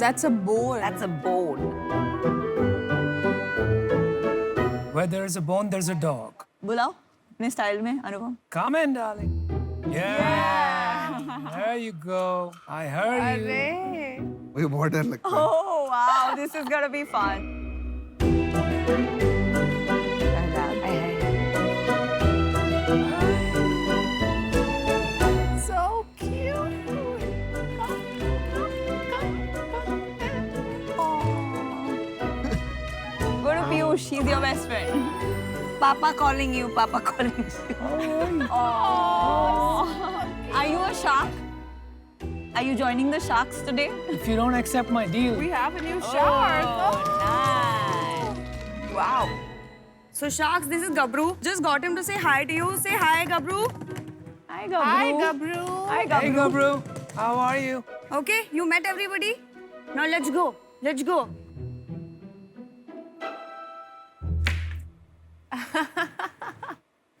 That's a bone. That's a bone. Where there is a bone, there's a dog. बुलाओ अपने style में अनुपम. Come in, darling. Yeah. There you go. I heard you. अरे मुझे बहुत डर लगता है। Oh wow, this is gonna be fun. so cute. Go to Piyush, he's your best friend. Papa calling you. Papa calling you. Are you a shark? Are you joining the sharks today? If you don't accept my deal, We have a new shark. Nice. Wow. So Sharks, this is Gabru. Just got him to say hi to you. Say hi, Gabru. Hi, Gabru. Hi, Gabru. Hi, hey Gabru. Gabru, how are you? Okay, you met everybody? Now let's go. Let's go.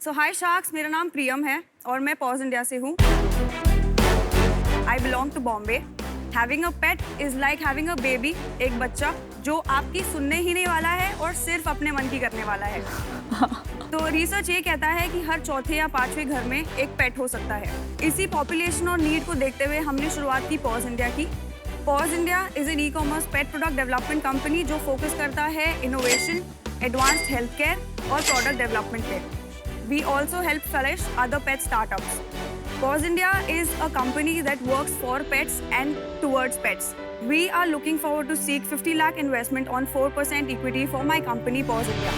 So hi Sharks, मेरा नाम प्रियम है और मैं pause India से हूँ. I belong to Bombay. Having a pet is like having a baby. एक बच्चा जो आपकी सुनने ही नहीं वाला है और सिर्फ अपने मन की करने वाला है. तो रिसर्च ये कहता है कि हर चौथे या पांचवें घर में एक पेट हो सकता है. इसी पॉपुलेशन और नीड को देखते हुए हमने शुरुआत की पॉज इंडिया की. Paws India is an e-commerce pet product development company जो फोकस करता है इनोवेशन, एडवांस्ड हेल्थ केयर और प्रोडक्ट डेवलपमेंट पे. We also help flourish other pet startups. Paws India is a company that works for pets and towards pets. We are looking forward to seek 50 lakh investment on 4% equity for my company Paws India.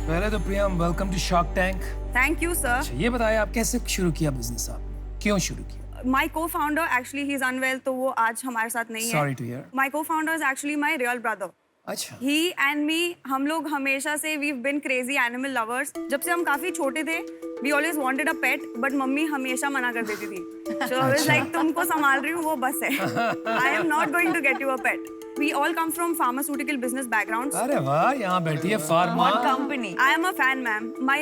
पहले तो Priyam, welcome to Shark Tank. Thank you, sir. अच्छा, ये बताइए आप कैसे शुरू किया business आपने? क्यों शुरू किया? My co-founder actually he's unwell, तो वो आज हमारे साथ नहीं है. Sorry to hear. My co-founder is actually my real brother. अच्छा. He and me, हम लोग हमेशा से we've been crazy animal lovers. जब से हम काफी छोटे थे, we always wanted a pet, but mummy हमेशा मना कर देती थी. So I was like, तुमको संभाल रही हूँ वो बस है. I am not going to get you a pet. We all come from pharmaceutical business backgrounds. अरे वाह, यहाँ बैठी है pharma. What company? I am a fan, ma'am. My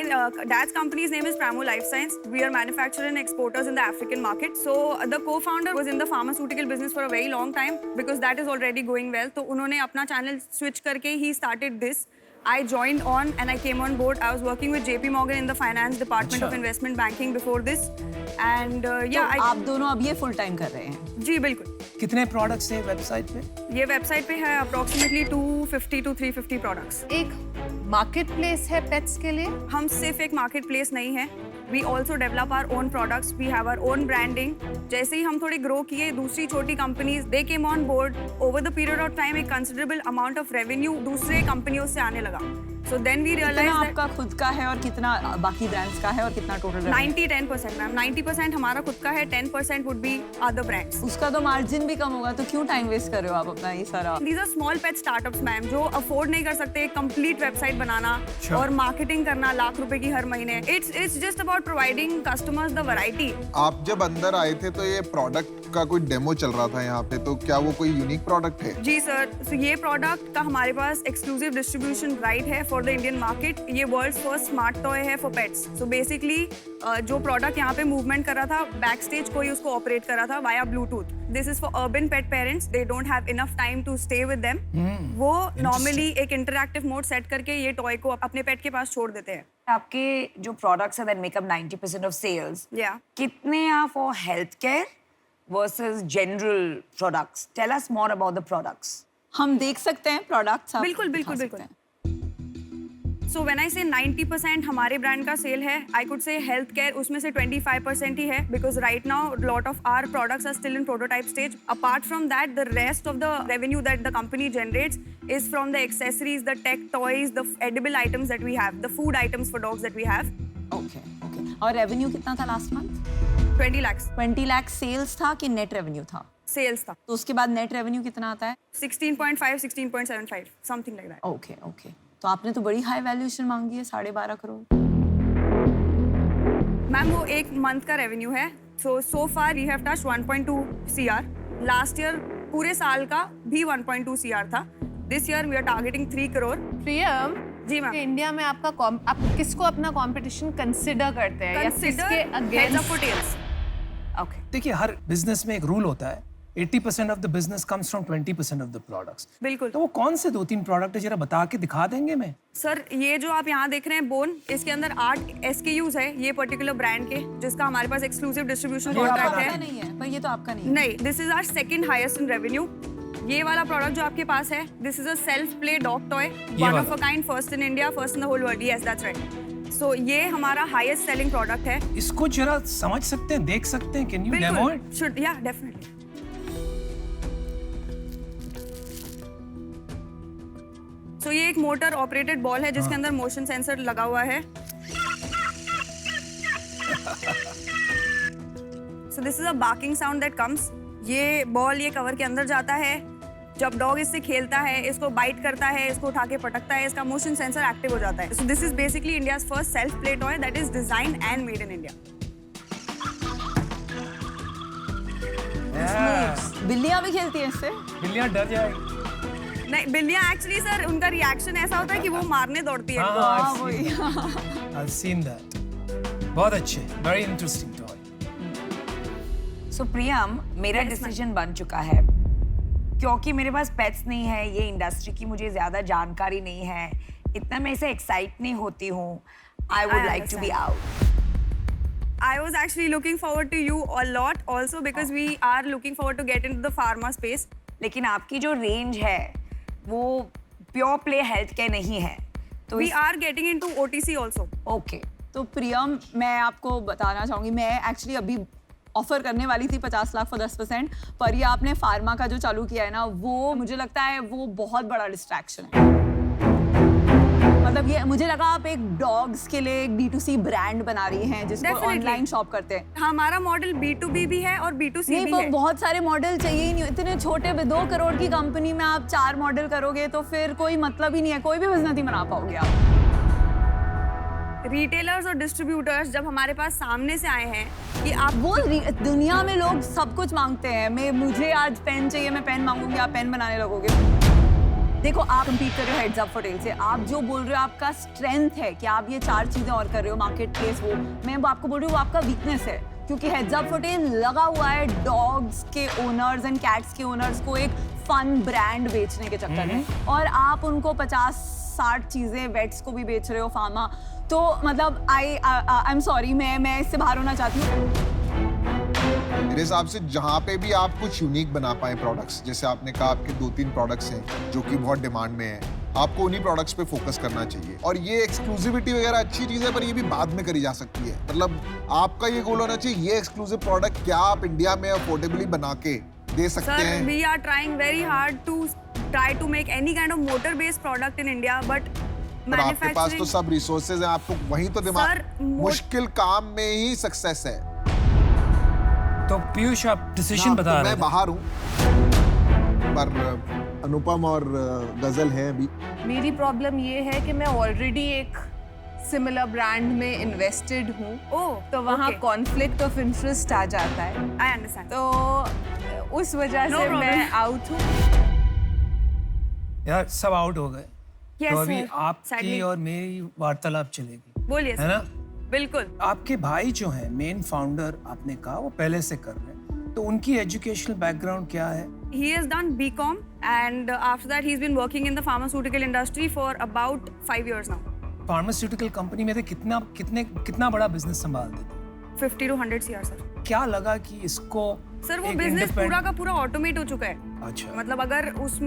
dad's company's name is Pramo Life Science. We are manufacturers and exporters in the African market. So the co-founder was in the pharmaceutical business for a very long time because that is already going well. तो उन्होंने अपना channel switch करके he started this. I joined on and I came on board. I was working with JP Morgan in the finance department of investment banking before this. And yeah, तो आप दोनों अब ये full time कर रहे हैं. जी बिल्कुल. कितने प्रोडक्ट्स हैं वेबसाइट पे? ये वेबसाइट पे है approximately 250 to 350 products. एक मार्केट प्लेस है पेट्स के लिए. हम सिर्फ एक मार्केट प्लेस नहीं है. We also develop our own products. We have our own branding. जैसे ही हम थोड़े ग्रो किए, दूसरी छोटी companies they came on board. Over the period of time, एक considerable amount of revenue दूसरे कंपनियों से आने लगा. So then we कितना realized that आपका खुद का है और कितना बाकी ब्रांड्स का है और कितना टोटल? 90-10% मैम. 90% हमारा खुद का है, 10% would be other brands. उसका तो मार्जिन भी कम होगा, तो क्यों टाइम वेस्ट कर रहे हो आप अपना ये सारा? These are small pet startups ma'am जो अफोर्ड नहीं कर सकते कंप्लीट वेबसाइट बनाना और मार्केटिंग करना लाख रुपए की हर महीने. It's just about providing customers the variety. आप जब अंदर आए थे तो ये प्रोडक्ट का कोई डेमो चल रहा था यहाँ पे, तो क्या वो कोई यूनिक प्रोडक्ट है? जी सर. So ये प्रोडक्ट का हमारे पास एक्सक्लूसिव डिस्ट्रीब्यूशन राइट है फॉर द इंडियन मार्केट. ये वर्ल्ड्स फर्स्ट स्मार्ट टॉय है फॉर पेट्स. सो बेसिकली जो प्रोडक्ट यहाँ पे मूवमेंट कर रहा था, बैक स्टेज कोई उसको ऑपरेट कर रहा था via bluetooth. This is for urban pet parents. They don't have enough time to stay with them. वो नॉर्मली एक इंटरैक्टिव मोड सेट करके ये टॉय को अपने पेट के पास छोड़ देते हैं. आपके जो प्रोडक्ट्स हैं that make up 90% of sales. Yeah. कितने हैं for healthcare versus general products? Tell us more about the products. हम देख सकते हैं प्रोडक्ट्स? बिल्कुल बिल्कुल बिल्कुल. So when I say 90% हमारे ब्रांड का सेल है, I could say health care उसमें से 25% ही है because right now lot of our products are still in prototype stage. Apart from that, the rest of the revenue that the company generates is from the accessories, the tech toys, the edible items that we have, the food items for dogs that we have. Okay okay. और revenue कितना था last month? 20 lakhs 20 lakh sales था कि net revenue था? sales था. तो उसके बाद नेट रेवेन्यू कितना आता है? 16.5, 16.75, something like that. Okay okay. तो आपने तो बड़ी हाई वैल्यूएशन मांगी है, 12.5 करोड़. मैम वो एक मंथ का रेवेन्यू है. so far we have touched 1.2 CR. Last year पूरे साल का भी 1.2 CR था. This year we are targeting 3 crore. Priyam ji ma'am. India में आपका आप किसको अपना कंपटीशन कंसिडर करते हैं या किसके Consider heads against? up for tails. Okay. देखिए, हर बिजनेस में एक रूल होता है 80% of the business comes from 20% of the products. बिल्कुल। तो वो कौन से 2-3 प्रोडक्ट है जरा बता के दिखा देंगे मैं? सर ये जो आप यहाँ देख रहे हैं बोन, इसके अंदर 8 SKUs है ये पर्टिकुलर ब्रांड के, जिसका हमारे पास एक्सक्लूसिव डिस्ट्रीब्यूशन ये आप कॉन्ट्रैक्ट बनाते है। आपका नहीं है, पर ये तो आपका नहीं है। नहीं, this is our second highest in revenue. ये वाला प्रोडक्ट जो आपके पास है, this is a self play dog toy, one of a kind, first in India, first in the whole world. Yes that's right. So ये हमारा highest selling product है। इसको जरा समझ सकते हैं, देख सकते हैं? Can you demo it? बिल्कुल, शुड, या डेफिनेटली। सो ये एक मोटर ऑपरेटेड बॉल है जिसके अंदर मोशन सेंसर लगा हुआ है। So this is a barking sound that comes. ये बॉल ये कवर के अंदर जाता है, जब डॉग इससे खेलता है, इसको बाइट करता है, इसको उठा के पटकता है, इसका मोशन सेंसर एक्टिव हो जाता है। So this is basically India's first self play toy that is designed and made in India. बिल्लियां भी खेलती हैं इससे? बिल्लियां डर जाएगी। नहीं, बिल्लियां एक्चुअली सर उनका रिएक्शन ऐसा होता है कि वो मारने दौड़ती है। हाँ, I've seen that. बहुत अच्छे, very interesting toy. सो प्रियम, मेरा डिसीजन बन चुका है, क्योंकि मेरे पास पेट्स नहीं है, ये इंडस्ट्री की मुझे ज्यादा जानकारी नहीं है, इतना मैं इसे एक्साइट नहीं होती हूँ। I would like to be out. I was actually looking forward to you a lot also because we are looking forward to get into the pharma space. लेकिन आपकी जो रेंज है वो प्योर प्ले हेल्थ केयर नहीं है, तो We are getting into OTC also. Okay. तो प्रियम, मैं आपको बताना चाहूँगी, मैं एक्चुअली अभी ऑफर करने वाली थी 50 लाख for 10%, पर ये आपने फार्मा का जो चालू किया है ना, वो मुझे लगता है वो बहुत बड़ा डिस्ट्रैक्शन है। मतलब ये मुझे लगा आप एक डॉग्स के लिए एक B2C ब्रांड बना रही हैं जिसको Definitely. ऑनलाइन शॉप करते हैं। हमारा मॉडल B2B भी है और B2C नहीं, भी पर है। बहुत सारे मॉडल चाहिए ही नहीं। इतने छोटे 2 करोड़ की कंपनी में आप 4 मॉडल करोगे तो फिर कोई मतलब ही नहीं है, कोई भी बिजनेस नहीं बना पाओगे आप। रिटेलर्स और डिस्ट्रीब्यूटर्स जब हमारे पास सामने से आए हैं कि आप वो दुनिया में लोग सब कुछ मांगते हैं। मुझे आज पेन चाहिए, मैं पेन मांगूंगी, आप पेन बनाने लगोगे। देखो, आप कम्पीट कर रहे हो हेड्स अप फॉर टेल से। आप जो बोल रहे हो आपका स्ट्रेंथ है कि आप ये 4 चीजें और कर रहे हो, मार्केट प्लेस, वो मैं आपको बोल रही हूँ वो आपका वीकनेस है, क्योंकि हेड्स अप फॉर टेल लगा हुआ है डॉग्स के ओनर्स एंड कैट्स के ओनर्स को एक फन ब्रांड बेचने के चक्कर में, और आप उनको 50-60 चीजें वेट्स को भी बेच रहे हो, फार्मा। तो मतलब आई एम सॉरी, मैं इससे बाहर होना चाहती हूँ। मेरे हिसाब से जहाँ पे भी आप कुछ यूनिक बना पाए प्रोडक्ट्स, जैसे आपने कहा आपके 2-3 प्रोडक्ट्स हैं जो कि बहुत डिमांड में है, आपको उन्हीं प्रोडक्ट्स पे फोकस करना चाहिए। और ये एक्सक्लूसिविटी वगैरह अच्छी चीज़ है, पर ये भी बाद में करी जा सकती है। मतलब आपका ये गोल होना चाहिए, ये एक्सक्लूसिव प्रोडक्ट क्या आप इंडिया में अफोर्डेबली बना के दे सकते सर, हैं। We are trying very hard to try to make any kind of motor based product in India, but पर आपके पास तो सब रिसोर्सेज हैं, आपको वहीं तो दिमाग, सर, मुश्किल काम में ही सक्सेस है। तो पीयूष, आप डिसीजन ना, बता तो रहे मैं थे। बाहर हूँ, पर अनुपम और गजल है अभी। मेरी प्रॉब्लम ये है कि मैं ऑलरेडी एक सिमिलर ब्रांड में इन्वेस्टेड हूँ, तो वहाँ कॉन्फ्लिक्ट ऑफ इंटरेस्ट आ जाता है। I understand. तो उस वजह No से problem. मैं आउट हूँ। यार सब आउट हो गए, Yes, तो अभी sir. आपकी Sadly. और मेरी वार्तालाप चलेगी, बोलिए है सर। ना? बिल्कुल। आपके भाई जो हैं मेन फाउंडर, आपने कहा वो पहले से कर रहे हैं, तो उनकी एजुकेशनल बैकग्राउंड क्या है? He has done BCom and after that he's been working in the pharmaceutical industry for about 5 years now. Pharmaceutical company में थे, कितना बड़ा बिजनेस संभालते थे? 50 to 100 CR सर। क्या लगा कि इसको सर वो एक बिजनेस independent- पूरा का पूरा ऑटोमेट हो चुका है। अच्छा, मतलब अगर उस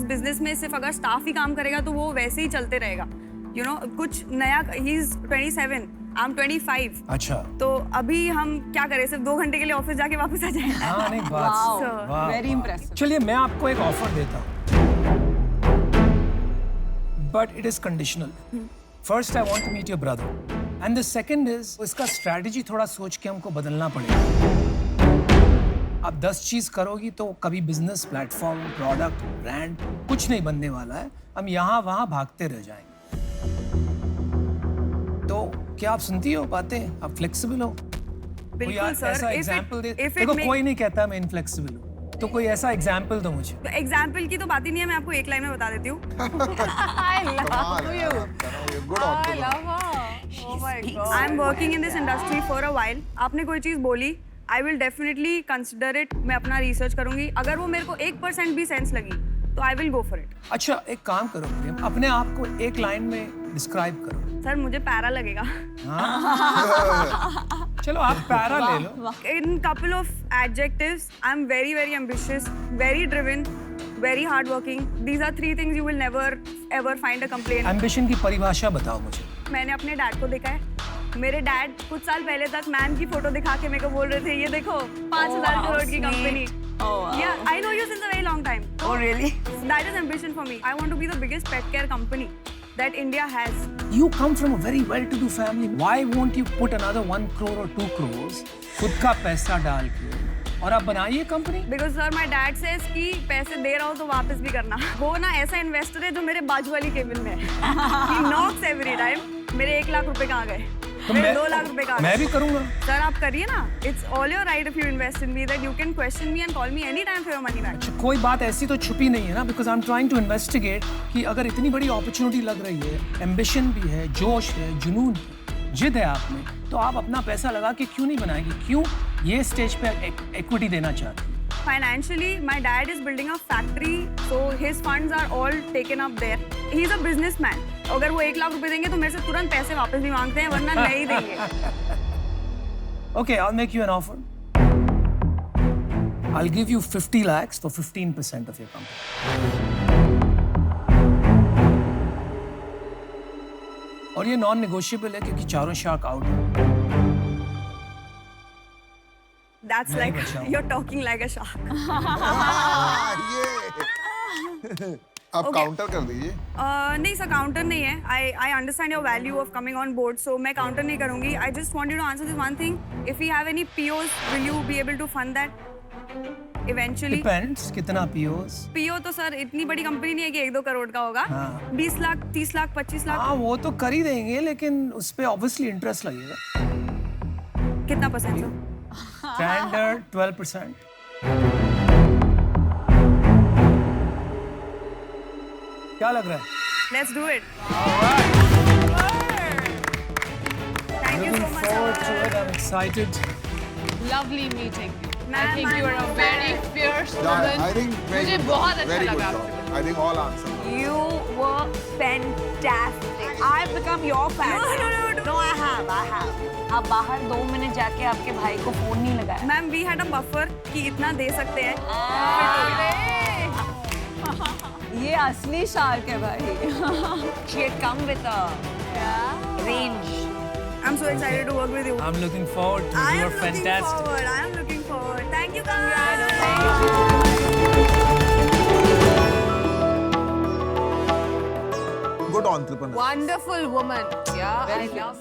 बिजनेस में सिर्फ अगर स्टाफ ही काम करेगा तो वो वैसे ही चलते रहेगा। यू नो, कुछ नया, ही इज 27, आई एम 25। अच्छा, तो अभी हम क्या करें, सिर्फ 2 घंटे के लिए ऑफिस जाके वापस आ जाए। हाँ नहीं बात वाओ, वाह, वेरी वाह। इंप्रेसिव। चलिए मैं आपको एक ऑफर देता हूँ, but it is conditional. First I want to meet your brother and the second is इसका स्ट्रेटजी थोड़ा सोच के हमको बदलना पड़ेगा। आप 10 चीज करोगी तो कभी बिजनेस, प्लेटफॉर्म, प्रोडक्ट, ब्रांड कुछ नहीं बनने वाला है, हम यहाँ वहाँ भागते रह जाएंगे। तो क्या आप सुनती हो बातें? आप फ्लेक्सिबल हो? कोई बिल्कुल सर। ऐसा एग्जांपल दे। देखो कोई नहीं कहता मैं इनफ्लेक्सिबल हूँ, तो कोई ऐसा एग्जांपल दो मुझे। एग्जाम्पल की तो बात ही नहीं है, मैं आपको एक लाइन में बता देती हूँ। I love you. Good I optimum. love her. Oh my God. I am working in this industry for a while. आपने कोई चीज बोली, I will definitely consider it. मैं अपना रिसर्च करूंगी. अगर वो मेरे को 1% भी सेंस लगी तो I will go for it. अच्छा एक काम करो प्रियम, अपने आप को एक लाइन में डिस्क्राइब करो. सर मुझे पैरा लगेगा. चलो आप पैरा ले लो. In couple of adjectives, I'm very, very ambitious, very driven, very hardworking. These are 3 things you will never ever find a complaint. Ambition की परिभाषा बताओ मुझे. मैंने अपने डैड को देखा है. मेरे डैड कुछ साल पहले तक मैम की फोटो दिखा के मेरे को बोल रहे थे ये देखो 5,000 करोड़ की company. Yeah, I know you since a very long time. Oh really? That is ambition for me. I want to be the biggest pet care company that India has. You come from a very well-to-do family. Why won't you put another 1 crore or 2 crores खुद का पैसा डाल के और आप बनाइए company? Because sir, my dad says कि पैसे दे रहा हूँ तो वापस भी करना. वो ना ऐसा इन्वेस्टर है जो मेरे बाजू वाली केबिन में है. He knocks every time. मेरे 1 लाख रुपए कहाँ गए? मेरे 2 लाख रुपए कहाँ गए? मैं भी करूँगा. सर आप करिए ना. It's all your right if you invest in me that you can question me and call me anytime for your money back. अच्छा कोई बात ऐसी तो छुपी नहीं है ना, because I'm trying to investigate कि अगर इतनी बड़ी अपॉर्चुनिटी लग रही है, एम्बिशन भी है, जोश है, जुनून है, जिद है आप में, तो आप अपना पैसा लगा के क्यों नहीं बनाएंगे? क्यों ये स्टेज पे इक्विटी देना चाहती हैं? Financially, my dad is building a factory, so his funds are all taken up there. He's a businessman. अगर वो 1 लाख रुपए देंगे तो मेरे से तुरंत पैसे वापस भी मांगते हैं, वरना नहीं देंगे. Okay, I'll make you an offer. I'll give you 50 lakhs for 15% of your company. और ये नॉन नेगोशिएबल है क्योंकि चारों शार्क आउट है. That's मैं like बचाऊंगा. you're talking like a shark. ये आप Okay. काउंटर कर दीजिए. नहीं सर काउंटर नहीं है. I understand your value of coming on board, so मैं काउंटर नहीं करूँगी. I just want you to answer this one thing. If we have any POs, will you be able to fund that eventually? Depends कितना POs. PO तो sir इतनी बड़ी company नहीं है कि 1-2 करोड़ का होगा. हाँ. 20 लाख, 30 लाख, 25 लाख. हाँ वो तो कर ही देंगे, लेकिन उस पे ऑब्वियसली इंटरेस्ट लगेगा. कितना परसेंट सर? Standard 12%. क्या लग रहा है? Let's do it. Thank you so Looking much, forward to sir. it. I'm excited. Lovely meeting you. I Ma'am, think you are a very fierce woman. I think very मुझे good बहुत job. अच्छा Very good लगा job. आपसे. I think all answers. You were fantastic. I've become your fan. No, I have. आप बाहर 2 minute जाके आपके भाई को फोन नहीं लगाया. Ma'am we had a buffer कि इतना दे सकते हैं. ये असली शार्क है भाई. She had come with a range. I'm so excited to work with you. I'm looking forward to it. I am You're looking fantastic. forward. I am looking forward. Thank you guys. Good entrepreneur. Wonderful woman. Yeah, I love